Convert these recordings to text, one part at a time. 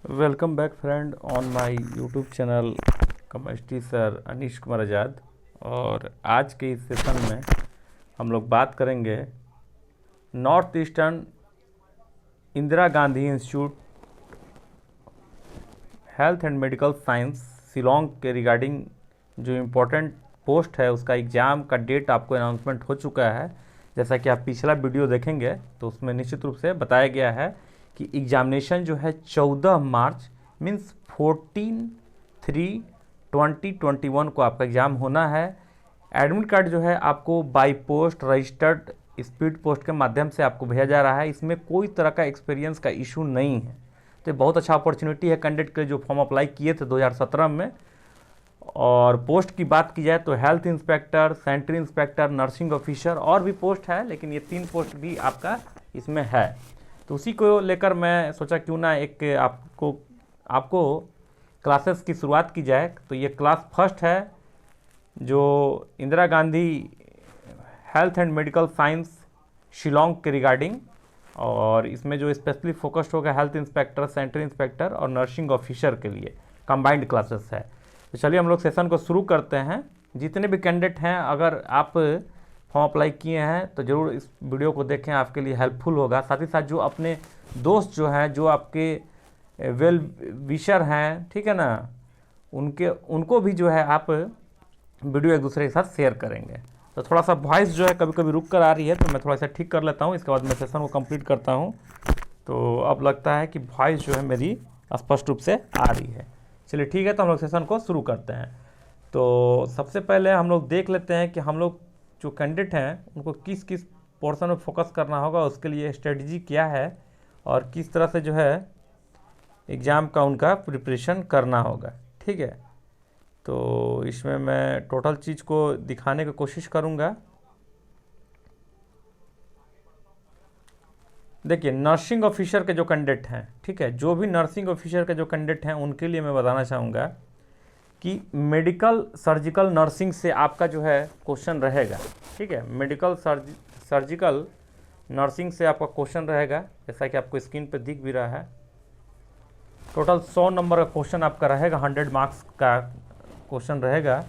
Welcome back friend on my YouTube channel chemistry sir Anish Kumar Azad. और आज के इस सेशन में हम लोग बात करेंगे north eastern Indira Gandhi institute health and medical science Shillong के रिगार्डिंग जो इम्पोर्टेंट पोस्ट है उसका एग्ज़ाम का डेट आपको अनाउंसमेंट हो चुका है। जैसा कि आप पिछला वीडियो देखेंगे तो उसमें निश्चित रूप से बताया गया है कि एग्जामिनेशन जो है 14 मार्च मीन्स 14/3/2021 को आपका एग्ज़ाम होना है। एडमिट कार्ड जो है आपको by post registered speed post के माध्यम से आपको भेजा जा रहा है। इसमें कोई तरह का एक्सपीरियंस का इशू नहीं है, तो ये बहुत अच्छा अपॉर्चुनिटी है कैंडिडेट के जो फॉर्म अप्लाई किए थे 2017 में। और पोस्ट की बात की जाए तो health inspector, sanitary inspector, nursing officer और भी पोस्ट है, लेकिन ये 3 पोस्ट भी आपका इसमें है। तो उसी को लेकर मैं सोचा क्यों ना एक आपको क्लासेस की शुरुआत की जाए। तो ये क्लास फर्स्ट है जो Indira Gandhi health and medical science Shillong के रिगार्डिंग, और इसमें जो स्पेशली फोकस्ड होगा हेल्थ इंस्पेक्टर, सैनिटरी इंस्पेक्टर और नर्सिंग ऑफिसर के लिए कंबाइंड क्लासेस है। तो चलिए हम लोग सेशन को शुरू करते हैं। जितने भी कैंडिडेट हैं, अगर आप फॉर्म अप्लाई किए हैं तो ज़रूर इस वीडियो को देखें, आपके लिए हेल्पफुल होगा। साथ ही साथ जो अपने दोस्त जो हैं, जो आपके वेल विशर हैं, ठीक है ना, उनको भी जो है आप वीडियो एक दूसरे के साथ शेयर करेंगे। तो थोड़ा सा वॉइस जो है कभी कभी रुक कर आ रही है, तो मैं थोड़ा सा ठीक कर लेता हूँ, इसके बाद मैं सेशन को कंप्लीट करता हूँ। तो अब लगता है कि वॉइस जो है मेरी स्पष्ट रूप से आ रही है। चलिए ठीक है, तो हम लोग सेशन को शुरू करते हैं। तो सबसे पहले हम लोग देख लेते हैं कि हम लोग जो कैंडिडेट हैं उनको किस किस पोर्शन में फोकस करना होगा, उसके लिए स्ट्रेटजी क्या है और किस तरह से जो है एग्ज़ाम का उनका प्रिपरेशन करना होगा। ठीक है, तो इसमें मैं टोटल चीज़ को दिखाने की कोशिश करूँगा। देखिए, नर्सिंग ऑफिसर के जो कैंडिडेट हैं, ठीक है, जो भी नर्सिंग ऑफिसर के जो कैंडिडेट हैं उनके लिए मैं बताना चाहूँगा कि मेडिकल सर्जिकल नर्सिंग से आपका जो है क्वेश्चन रहेगा। ठीक है, मेडिकल सर्जिकल नर्सिंग से आपका क्वेश्चन रहेगा, जैसा कि आपको स्क्रीन पे दिख भी रहा है। टोटल 100 नंबर का क्वेश्चन आपका रहेगा, 100 मार्क्स का क्वेश्चन रहेगा।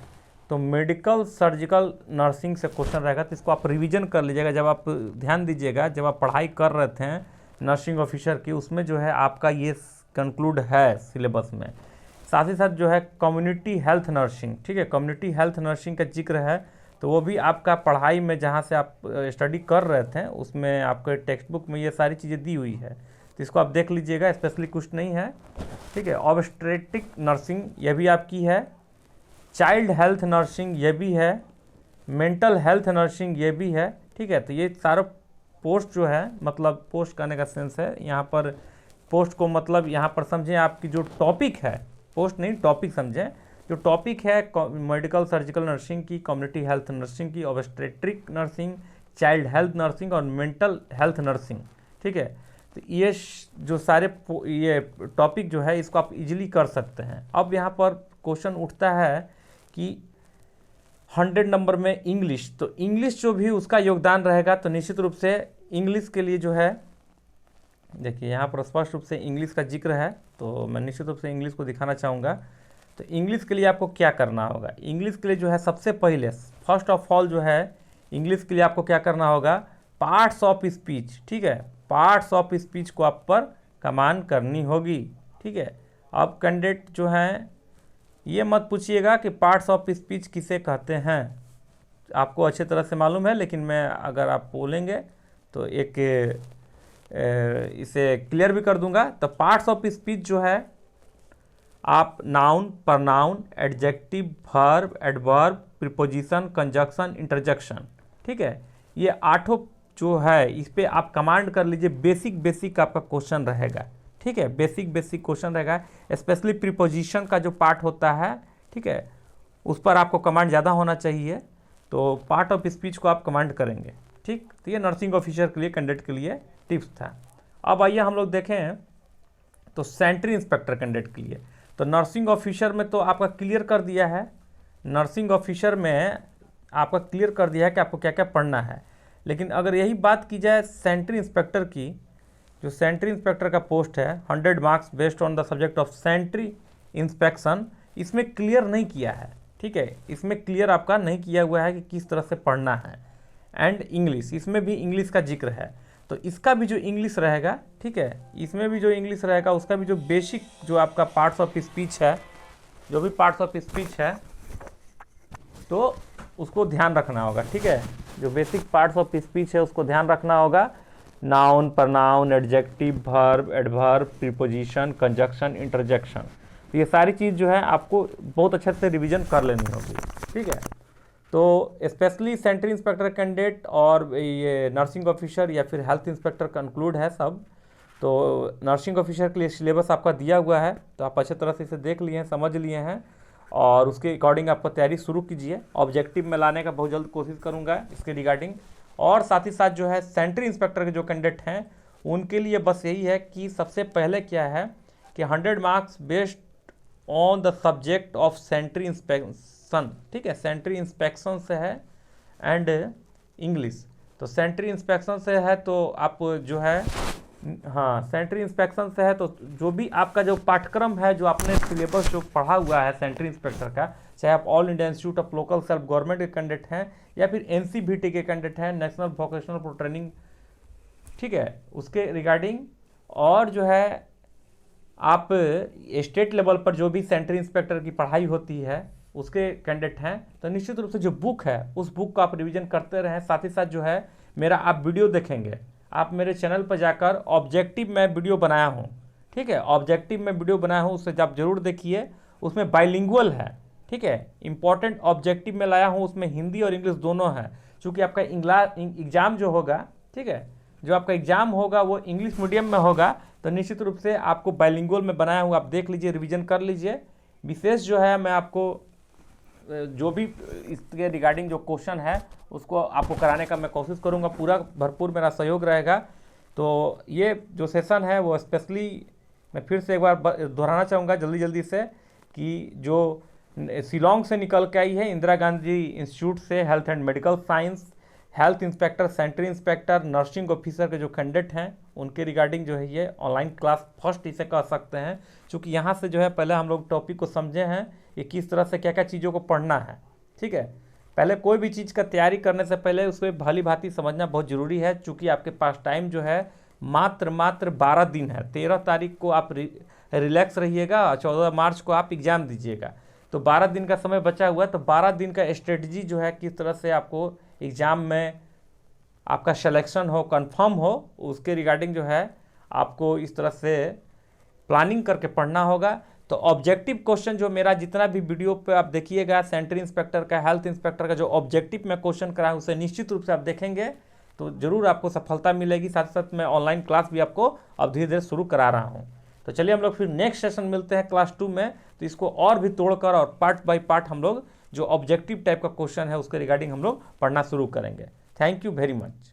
तो मेडिकल सर्जिकल नर्सिंग से क्वेश्चन रहेगा, तो इसको आप रिवीजन कर लीजिएगा। जब आप ध्यान दीजिएगा, जब आप पढ़ाई कर रहे थे नर्सिंग ऑफिसर की, उसमें जो है आपका ये कंक्लूड है सिलेबस में। साथ ही साथ जो है कम्युनिटी हेल्थ नर्सिंग, ठीक है, कम्युनिटी हेल्थ नर्सिंग का जिक्र है, तो वो भी आपका पढ़ाई में जहाँ से आप स्टडी कर रहे थे उसमें आपके टेक्स्ट बुक में ये सारी चीज़ें दी हुई है, तो इसको आप देख लीजिएगा, स्पेशली कुछ नहीं है। ठीक है, ऑब्स्टेट्रिक नर्सिंग ये भी आपकी है, चाइल्ड हेल्थ नर्सिंग ये भी है, मेंटल हेल्थ नर्सिंग ये भी है। ठीक है, तो ये सारा पोस्ट जो है, मतलब पोस्ट करने का सेंस है यहाँ पर, पोस्ट को मतलब यहाँ पर समझें आपकी जो टॉपिक है, पोस्ट नहीं टॉपिक समझें, जो टॉपिक है मेडिकल सर्जिकल नर्सिंग की, कम्युनिटी हेल्थ नर्सिंग की, obstetric nursing, child health nursing और मेंटल हेल्थ नर्सिंग। ठीक है, तो ये जो सारे ये टॉपिक जो है इसको आप इजीली कर सकते हैं। अब यहाँ पर क्वेश्चन उठता है कि 100 नंबर में इंग्लिश, तो इंग्लिश जो भी उसका योगदान रहेगा, तो निश्चित रूप से इंग्लिश के लिए जो है, देखिए यहाँ पर स्पष्ट रूप से इंग्लिश का जिक्र है, तो मैं निश्चित रूप से इंग्लिश को दिखाना चाहूँगा। तो इंग्लिश के लिए आपको क्या करना होगा, इंग्लिश के लिए जो है सबसे पहले फर्स्ट ऑफ ऑल जो है इंग्लिश के लिए आपको क्या करना होगा, पार्ट्स ऑफ स्पीच। ठीक है, पार्ट्स ऑफ स्पीच को आप पर कमांड करनी होगी। ठीक है, अब कैंडिडेट जो हैं ये मत पूछिएगा कि पार्ट्स ऑफ स्पीच किसे कहते हैं, आपको अच्छी तरह से मालूम है, लेकिन मैं अगर आप बोलेंगे तो एक इसे क्लियर भी कर दूंगा। तो पार्ट्स ऑफ स्पीच जो है आप noun, pronoun, adjective, verb, adverb, preposition, conjunction, interjection, ठीक है, ये 8 जो है इस पर आप कमांड कर लीजिए। बेसिक आपका क्वेश्चन रहेगा। ठीक है, बेसिक क्वेश्चन रहेगा, स्पेशली प्रीपोजिशन का जो पार्ट होता है, ठीक है, उस पर आपको कमांड ज़्यादा होना चाहिए, तो पार्ट ऑफ स्पीच को आप कमांड करेंगे। ठीक, तो ये नर्सिंग ऑफिसर के लिए, कैंडिडेट के लिए टिप्स था। अब आइए हम लोग देखें तो सैनिटरी इंस्पेक्टर कैंडिडेट के लिए। तो नर्सिंग ऑफिसर में तो आपका क्लियर कर दिया है, नर्सिंग ऑफिसर में आपका क्लियर कर दिया है कि आपको क्या क्या पढ़ना है। लेकिन अगर यही बात की जाए सैनिटरी इंस्पेक्टर की, जो सेंट्री इंस्पेक्टर का पोस्ट है 100 marks based on the subject of sanitary inspection, इसमें क्लियर नहीं किया है, ठीक है, इसमें क्लियर आपका नहीं किया हुआ है कि किस तरह से पढ़ना है। एंड इंग्लिश, इसमें भी इंग्लिश का जिक्र है, तो इसका भी जो इंग्लिश रहेगा, ठीक है, इसमें भी जो इंग्लिश रहेगा उसका भी जो बेसिक जो आपका पार्ट्स ऑफ स्पीच है, जो भी पार्ट्स ऑफ स्पीच है तो उसको ध्यान रखना होगा, ठीक है, जो बेसिक पार्ट्स ऑफ स्पीच है उसको ध्यान रखना होगा। Noun, pronoun, adjective, verb, adverb, preposition, conjunction, interjection, तो ये सारी चीज़ जो है आपको बहुत अच्छे से रिवीजन कर लेनी होगी, ठीक है। तो स्पेशली सेंट्री इंस्पेक्टर कैंडिडेट और ये नर्सिंग ऑफिसर या फिर हेल्थ इंस्पेक्टर कंक्लूड है सब। तो नर्सिंग ऑफिसर के लिए सिलेबस आपका दिया हुआ है, तो आप अच्छे तरह से इसे देख लिए हैं, समझ लिए हैं, और उसके अकॉर्डिंग आपको तैयारी शुरू कीजिए। ऑब्जेक्टिव में लाने का बहुत जल्द कोशिश करूंगा इसके रिगार्डिंग। और साथ ही साथ जो है सेंट्री इंस्पेक्टर के जो कैंडिडेट हैं उनके लिए बस यही है कि सबसे पहले क्या है कि 100 marks based on the subject of sanitary inspection, ठीक है, सेंट्री इंस्पेक्शन से है एंड इंग्लिश। तो सेंट्री इंस्पेक्शन से है तो आप जो है, हाँ, सेंट्री इंस्पेक्शन से है तो जो भी आपका जो पाठ्यक्रम है, जो आपने सिलेबस जो पढ़ा हुआ है सेंट्री इंस्पेक्टर का, चाहे आप all India institute of local self government के कैंडिडेट हैं या फिर NCVT के कैंडिडेट हैं, नेशनल वोकेशनल फॉर ट्रेनिंग, ठीक है, उसके रिगार्डिंग, और जो है आप स्टेट लेवल पर जो भी सेंट्री इंस्पेक्टर की पढ़ाई होती है उसके कैंडिडेट हैं, तो निश्चित रूप से जो बुक है उस बुक को आप रिवीजन करते रहें। साथ ही साथ जो है मेरा आप वीडियो देखेंगे, आप मेरे चैनल पर जाकर ऑब्जेक्टिव में वीडियो बनाया हूँ, ठीक है, ऑब्जेक्टिव में वीडियो बनाया हूँ, उसे आप जरूर देखिए, उसमें बाइलिंगुअल है, ठीक है, इंपॉर्टेंट ऑब्जेक्टिव में लाया हूँ, उसमें हिंदी और इंग्लिश दोनों है। चूँकि आपका एग्जाम जो होगा, ठीक है, जो आपका एग्जाम होगा वो इंग्लिश मीडियम में होगा, तो निश्चित रूप से आपको बाइलिंगुअल में बनाया हूँ, आप देख लीजिए, रिवीजन कर लीजिए। विशेष जो है मैं आपको जो भी इसके रिगार्डिंग जो क्वेश्चन है उसको आपको कराने का मैं कोशिश करूंगा, पूरा भरपूर मेरा सहयोग रहेगा। तो ये जो सेशन है वो स्पेशली मैं फिर से एक बार दोहराना चाहूँगा जल्दी से कि जो शिलोंग से निकल के आई है इंदिरा गांधी इंस्टीट्यूट से health and medical science, health inspector, sanitary inspector, nursing officer के जो कैंडिडेट हैं उनके रिगार्डिंग जो है ये ऑनलाइन क्लास फर्स्ट इसे कह सकते हैं, क्योंकि यहाँ से जो है पहले हम लोग टॉपिक को समझे हैं कि किस तरह से क्या क्या चीज़ों को पढ़ना है, ठीक है। पहले कोई भी चीज़ का तैयारी करने से पहले उसको भली भांति समझना बहुत ज़रूरी है, चूँकि आपके पास टाइम जो है मात्र 12 दिन है। 13 तारीख को आप रिलैक्स रहिएगा, 14 मार्च को आप एग्ज़ाम दीजिएगा, तो 12 दिन का समय बचा हुआ है। तो 12 दिन का स्ट्रेटजी जो है किस तरह से आपको एग्ज़ाम में आपका सिलेक्शन हो, कंफर्म हो, उसके रिगार्डिंग जो है आपको इस तरह से प्लानिंग करके पढ़ना होगा। तो ऑब्जेक्टिव क्वेश्चन जो मेरा जितना भी वीडियो पे आप देखिएगा, सेंट्री इंस्पेक्टर का, हेल्थ इंस्पेक्टर का जो ऑब्जेक्टिव में क्वेश्चन करा है उसे निश्चित रूप से आप देखेंगे तो ज़रूर आपको सफलता मिलेगी। साथ साथ मैं ऑनलाइन क्लास भी आपको अब धीरे धीरे शुरू करा रहा हूँ। तो चलिए हम लोग फिर नेक्स्ट सेशन मिलते हैं क्लास 2 में, तो इसको और भी तोड़कर और पार्ट बाय पार्ट हम लोग जो ऑब्जेक्टिव टाइप का क्वेश्चन है उसके रिगार्डिंग हम लोग पढ़ना शुरू करेंगे। Thank you very much.